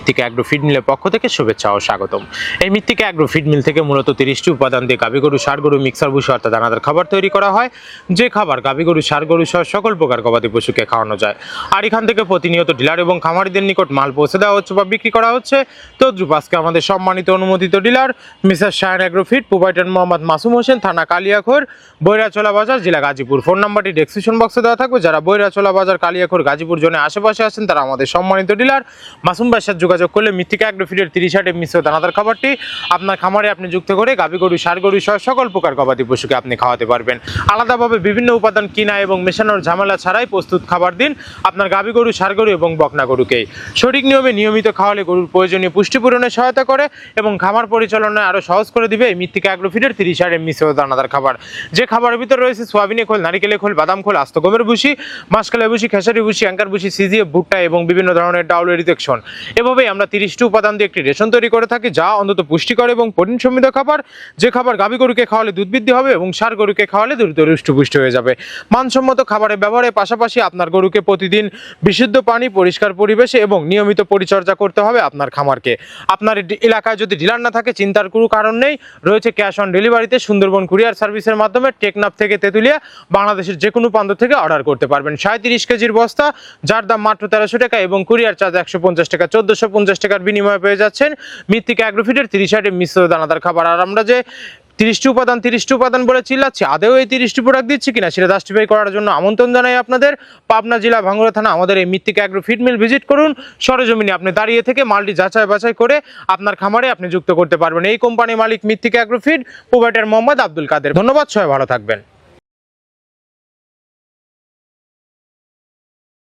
মৃত্তিকা agro feed মিলের পক্ষ থেকে শুভেচ্ছা ও স্বাগতম। এই মৃত্তিকা অ্যাগ্রো ফিড মিল থেকে মূলত 30টি উপাদান দিয়ে গাভী গরু, ষাঁড় গরু, মিক্সার ভুসি অর্থাৎ দানাদার খাবার তৈরি করা হয়। যে খাবার গাভী গরু, ষাঁড় গরু সহ সকল প্রকার গবাদি পশুকে খাওয়ানো যায়। আর এখান থেকে প্রতিনিয়ত ডিলার এবং খামারিদের নিকট মাল পৌঁছে দেওয়া হচ্ছে বা বিক্রি করা হচ্ছে। তদ্রুপ আজকে আমাদের সম্মানিত অনুমোদিত dealer mister Shayan agro feed, proprietor Mohammad Masum Hossain, থানা কালিয়াখৈর, বৈরাচলা বাজার, জেলা গাজীপুর। ফোন নাম্বারটি ডেসক্রিপশন বক্সে দেওয়া থাকবে। যারা বৈরাচলা বাজার, কালিয়াখৈর, গাজীপুর জোনের আশেপাশে আছেন তারা আমাদের সম্মানিত ডিলার মাসুম ভাইয়ের সাথে যোগাযোগ করলে মৃত্তিকা অ্যাগ্রো ফিডের 30 মিশ্র দানাদার খাবারটি আপনার খামারে আপনি যুক্ত করে গাভী গরু, ষাঁড় গরু সহ সকল প্রকার গবাদি পশুকে আপনি খাওয়াতে পারবেন। আলাদাভাবে বিভিন্ন উপাদান কিনা এবং মেশানোর ঝামেলা ছাড়াই প্রস্তুত খাবার দিন আপনার গাভী গরু, ষাঁড় গরু এবং বকনা গরুকেই। সঠিক নিয়মে নিয়মিত খাওয়ালে গরুর প্রয়োজনীয় পুষ্টি পূরণে সহায়তা করে এবং খামার পরিচালনায় আরও সহজ করে দিবে এই মৃত্তিকা অ্যাগ্রো ফিডের 30 মিশ্র দানাদার খাবার। যে খাবারের ভিতরে রয়েছে সোয়াবিনের খোল, নারিকেলের খোল, বাদাম খোল, আস্ত গমের ভুসি, মাসকালের ভুসি, খেসারি ভুসি, অ্যাঙ্কার ভুসি, সিজিএফ, ভুট্টা এবং বিভিন্ন ধরনের ডাউলের রিজেকশন। এভাবেই আমরা 30টি উপাদান দিয়ে একটি রেশন তৈরি করে থাকি, যা অন্তত পুষ্টিকর এবং প্রোটিন সমৃদ্ধ খাবার। যে খাবার গাভী গরুকে খাওয়ালে দুধ বৃদ্ধি হবে এবং ষাঁড় গরুকে খাওয়ালে দ্রুত হৃষ্টপুষ্ট হয়ে যাবে। মানসম্মত খাবারের ব্যবহারের পাশাপাশি আপনার গরুকে প্রতিদিন বিশুদ্ধ পানি, পরিষ্কার পরিবেশে এবং নিয়মিত পরিচর্যা করতে হবে আপনার খামারকে। আপনার এলাকায় যদি ডিলার না থাকে চিন্তার কোনো কারণ নেই, রয়েছে ক্যাশ অন ডেলিভারিতে সুন্দরবন কুরিয়ার সার্ভিসের মাধ্যমে টেকনাফ থেকে তেঁতুলিয়া বাংলাদেশের যে কোনো প্রান্ত থেকে অর্ডার করতে পারবেন। 37 কেজির বস্তা, যার দাম মাত্র 1300 টাকা এবং কুরিয়ার চার্জ 150 টাকা, 1450 টাকার বিনিময়ে পেয়ে যাচ্ছেন মৃত্তিকা অ্যাগ্রো ফিডের 30 মিশ্র দানাদার খাবার। আর আমরা যে 30টি উপাদান বলে চিল্লাচ্ছি, আদেও এই 30টি প্রোডাক্ট দিচ্ছি কিনা সেটা জাস্টিফাই করার জন্য আমন্ত্রণ জানাই আপনাদের। পাবনা জেলা ভাঙ্গুড়া থানা আমাদের এই মৃত্তিকা অ্যাগ্রো ফিড মিল ভিজিট করুন। সরেজমিনে আপনি দাঁড়িয়ে থেকে মালটি যাচাই বাছাই করে আপনার খামারে আপনি যুক্ত করতে পারবেন। এই কোম্পানির মালিক Mrittika agro feed, proprietor Mohammad Abdul Kader. ধন্যবাদ, সবাই ভালো থাকবেন।